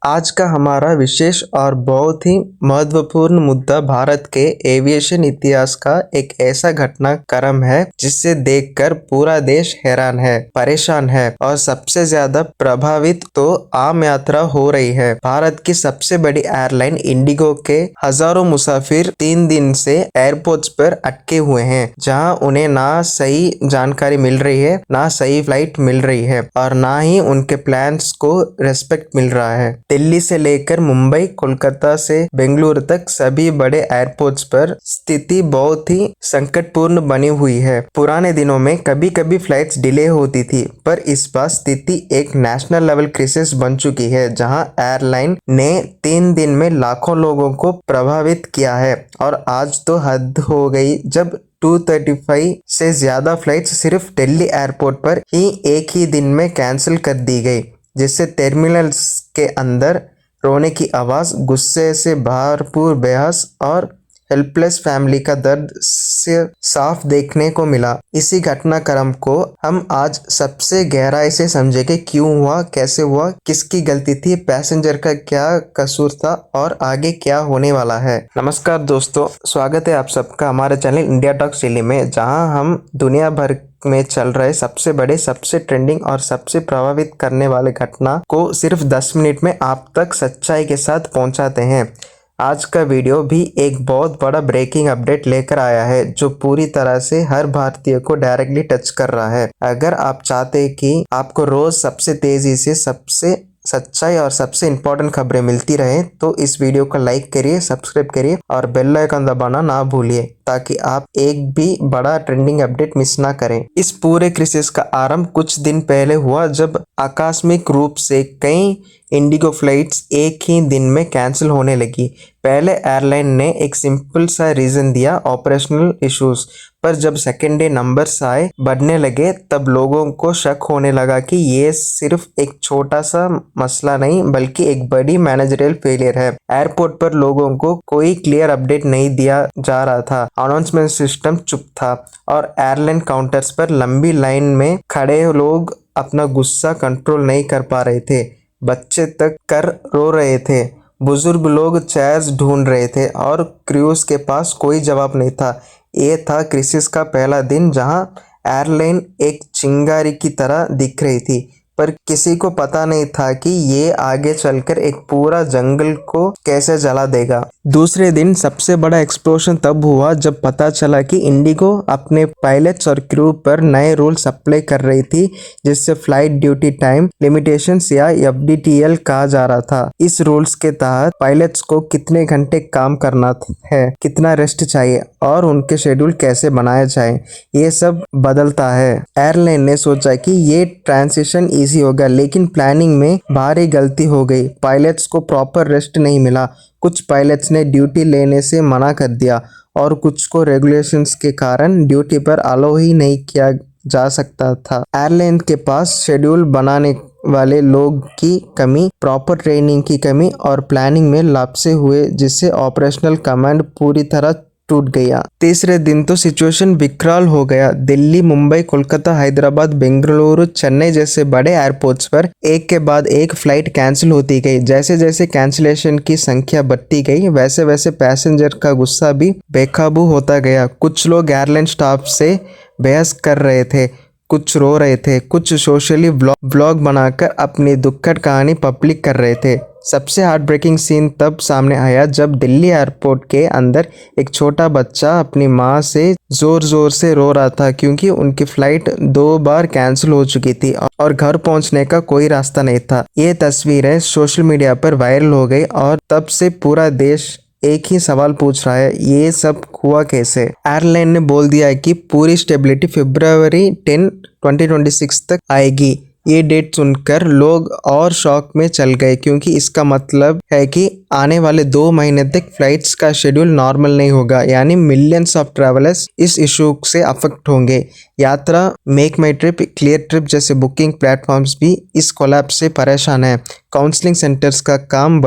आज का हमारा विशेष और बहुत ही महत्वपूर्ण मुद्दा भारत के एविएशन इतिहास का एक ऐसा घटनाक्रम है जिसे देखकर पूरा देश हैरान है, परेशान है और सबसे ज्यादा प्रभावित तो आम यात्रा हो रही है। भारत की सबसे बड़ी एयरलाइन इंडिगो के हजारों मुसाफिर 3 दिन से एयरपोर्ट्स पर अटके हुए हैं, जहां उन्हें ना सही जानकारी मिल रही है, ना सही फ्लाइट मिल रही है और ना ही उनके प्लान्स को रेस्पेक्ट मिल रहा है। दिल्ली से लेकर मुंबई, कोलकाता से बेंगलुरु तक सभी बड़े एयरपोर्ट्स पर स्थिति बहुत ही संकटपूर्ण बनी हुई है। पुराने दिनों में कभी कभी फ्लाइट्स डिले होती थी, पर इस बार स्थिति एक नेशनल लेवल क्राइसिस बन चुकी है, जहां एयरलाइन ने 3 दिन में लाखों लोगों को प्रभावित किया है। और आज तो हद हो गई जब 235 से ज्यादा फ्लाइट्स सिर्फ दिल्ली एयरपोर्ट पर ही एक ही दिन में कैंसिल कर दी गई, जिससे टर्मिनल्स के अंदर रोने की आवाज, गुस्से से भरपूर बहस और हेल्पलेस फैमिली का दर्द से साफ देखने को मिला। इसी घटनाक्रम को हम आज सबसे गहराई से समझेंगे। क्यों हुआ, कैसे हुआ, किसकी गलती थी, पैसेंजर का क्या कसूर था और आगे क्या होने वाला है। नमस्कार दोस्तों, स्वागत है आप सबका हमारे चैनल इंडिया टॉक्स डेली में, जहां हम दुनिया भर में चल रहे सबसे बड़े, सबसे ट्रेंडिंग और सबसे प्रभावित करने वाले घटना को सिर्फ 10 मिनट में आप तक सच्चाई के साथ पहुंचाते हैं। आज का वीडियो भी एक बहुत बड़ा ब्रेकिंग अपडेट लेकर आया है, जो पूरी तरह से हर भारतीय को डायरेक्टली टच कर रहा है। अगर आप चाहते हैं कि आपको रोज सबसे तेजी से सबसे सच्चाई और सबसे इम्पोर्टेंट खबरें मिलती रहे, तो इस वीडियो को लाइक करिए, सब्सक्राइब करिए और बेल आइकन दबाना ना भूलिए, ताकि आप एक भी बड़ा ट्रेंडिंग अपडेट मिस ना करें। इस पूरे क्राइसिस का आरंभ कुछ दिन पहले हुआ, जब आकस्मिक रूप से कई इंडिगो फ्लाइट्स एक ही दिन में कैंसिल होने लगी। पहले एयरलाइन ने एक सिंपल सा रीजन दिया, ऑपरेशनल इश्यूज, पर जब सेकेंड डे नंबर्स आए बढ़ने लगे, तब लोगों को शक होने लगा कि ये सिर्फ एक छोटा सा मसला नहीं, बल्कि एक बड़ी मैनेजरियल फेलियर है। एयरपोर्ट पर लोगों को कोई क्लियर अपडेट नहीं दिया जा रहा था, अनाउंसमेंट सिस्टम चुप था और एयरलाइन काउंटर्स पर लंबी लाइन में खड़े लोग अपना गुस्सा कंट्रोल नहीं कर पा रहे थे। बच्चे तक कर रो रहे थे, बुजुर्ग लोग चेयर्स ढूंढ रहे थे और क्रूज के पास कोई जवाब नहीं था। ये था क्राइसिस का पहला दिन, जहां एयरलाइन एक चिंगारी की तरह दिख रही थी, पर किसी को पता नहीं था कि ये आगे चलकर एक पूरा जंगल को कैसे जला देगा। दूसरे दिन सबसे बड़ा एक्सप्लोजन तब हुआ जब पता चला कि इंडिगो अपने पायलट्स और क्रू पर नए रूल्स अप्लाई कर रही थी, जिससे फ्लाइट ड्यूटी टाइम लिमिटेशंस या FDTL कहा जा रहा था। इस रूल्स के तहत पायलट्स को कितने घंटे काम करना है, कितना रेस्ट चाहिए और उनके शेड्यूल कैसे बनाया जाए, ये सब बदलता है। एयरलाइन ने सोचा कि ये ट्रांजिशन इजी होगा, लेकिन प्लानिंग में भारी गलती हो गई। पायलट्स को प्रॉपर रेस्ट नहीं मिला, कुछ पायलट्स ने ड्यूटी लेने से मना कर दिया और कुछ को रेगुलेशंस के कारण ड्यूटी पर अलाउ ही नहीं किया जा सकता था। एयरलाइन के पास शेड्यूल बनाने वाले लोग की कमी, प्रॉपर ट्रेनिंग की कमी और प्लानिंग में लापसे हुए, जिससे ऑपरेशनल कमांड पूरी तरह टूट गया। तीसरे दिन तो सिचुएशन विकराल हो गया। दिल्ली, मुंबई, कोलकाता, हैदराबाद, बेंगलुरु, चेन्नई जैसे बड़े एयरपोर्ट्स पर एक के बाद एक फ्लाइट कैंसिल होती गई। जैसे जैसे कैंसिलेशन की संख्या बढ़ती गई, वैसे वैसे पैसेंजर का गुस्सा भी बेकाबू होता गया। कुछ लोग एयरलाइन स्टाफ से बहस कर रहे थे, कुछ रो रहे थे, कुछ सोशली व्लॉग बनाकर अपनी दुखद कहानी पब्लिक कर रहे थे। सबसे हार्ट ब्रेकिंग सीन तब सामने आया जब दिल्ली एयरपोर्ट के अंदर एक छोटा बच्चा अपनी माँ से जोर जोर से रो रहा था, क्योंकि उनकी फ्लाइट 2 बार कैंसिल हो चुकी थी और घर पहुंचने का कोई रास्ता नहीं था। ये तस्वीरें सोशल मीडिया पर वायरल हो गई और तब से पूरा देश एक ही सवाल पूछ रहा है, ये सब हुआ कैसे। एयरलाइन ने बोल दिया है कि पूरी स्टेबिलिटी फरवरी 10, 2026 तक आएगी। ये डेट सुनकर लोग और शॉक में चल गए, क्योंकि इसका मतलब है कि आने वाले 2 महीने तक फ्लाइट्स का शेड्यूल नॉर्मल नहीं होगा, यानी मिलियंस ऑफ ट्रैवलर्स इस इशू से अफेक्ट होंगे। यात्रा, मेक माई ट्रिप, क्लियर ट्रिप जैसे बुकिंग प्लेटफॉर्म्स भी इस कोलैप्स से परेशान है। काउंसलिंग सेंटर्स का काम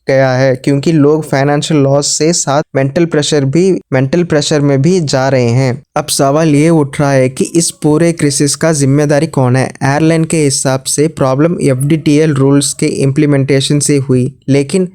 गया है, क्योंकि लोग फाइनेंशियल लॉस से साथ मेंटल प्रेशर में भी जा रहे हैं। अब सवाल ये उठ रहा है कि इस पूरे क्राइसिस का जिम्मेदारी कौन है। एयरलाइन के हिसाब से प्रॉब्लम एफडीटीएल रूल्स के इम्प्लीमेंटेशन से हुई, लेकिन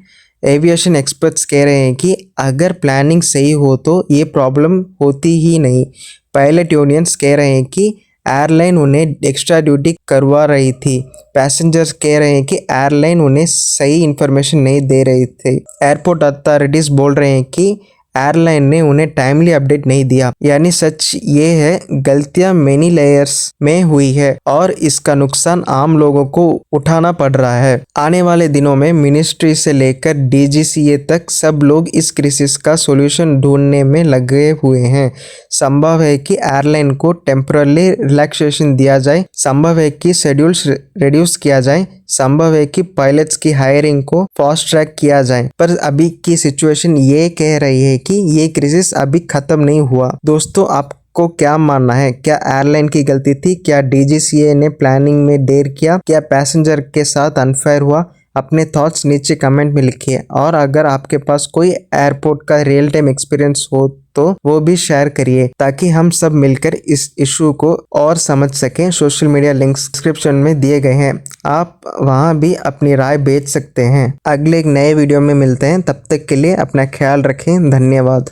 एविएशन एक्सपर्ट्स कह रहे हैं कि अगर प्लानिंग सही हो तो ये प्रॉब्लम होती ही नहीं। पायलट यूनियंस कह रहे हैं कि एयरलाइन उन्हें एक्स्ट्रा ड्यूटी करवा रही थी। पैसेंजर्स कह रहे हैं कि एयरलाइन उन्हें सही इन्फॉर्मेशन नहीं दे रही थी। एयरपोर्ट अथॉरिटीज बोल रहे हैं कि एयरलाइन ने उन्हें टाइमली अपडेट नहीं दिया। यानी सच ये है, गलतियां मेनी लेयर्स में हुई है और इसका नुकसान आम लोगों को उठाना पड़ रहा है। आने वाले दिनों में मिनिस्ट्री से लेकर डीजीसीए तक सब लोग इस क्राइसिस का सॉल्यूशन ढूंढने में लगे हुए हैं। संभव है कि एयरलाइन को टेम्पररी रिलैक्सेशन दिया जाए, संभव है कि शेड्यूल्स रिड्यूस किया जाए, संभव है कि पायलट्स की हायरिंग को फास्ट ट्रैक किया जाए, पर अभी की सिचुएशन ये कह रही है कि ये क्राइसिस अभी खत्म नहीं हुआ। दोस्तों, आपको क्या मानना है? क्या एयरलाइन की गलती थी? क्या डीजीसीए ने प्लानिंग में देर किया? क्या पैसेंजर के साथ अनफेयर हुआ? अपने थॉट्स नीचे कमेंट में लिखिए, और अगर आपके पास कोई एयरपोर्ट का रियल टाइम एक्सपीरियंस हो तो वो भी शेयर करिए, ताकि हम सब मिलकर इस इशू को और समझ सकें। सोशल मीडिया लिंक्स डिस्क्रिप्शन में दिए गए हैं, आप वहां भी अपनी राय भेज सकते हैं। अगले एक नए वीडियो में मिलते हैं, तब तक के लिए अपना ख्याल रखें। धन्यवाद।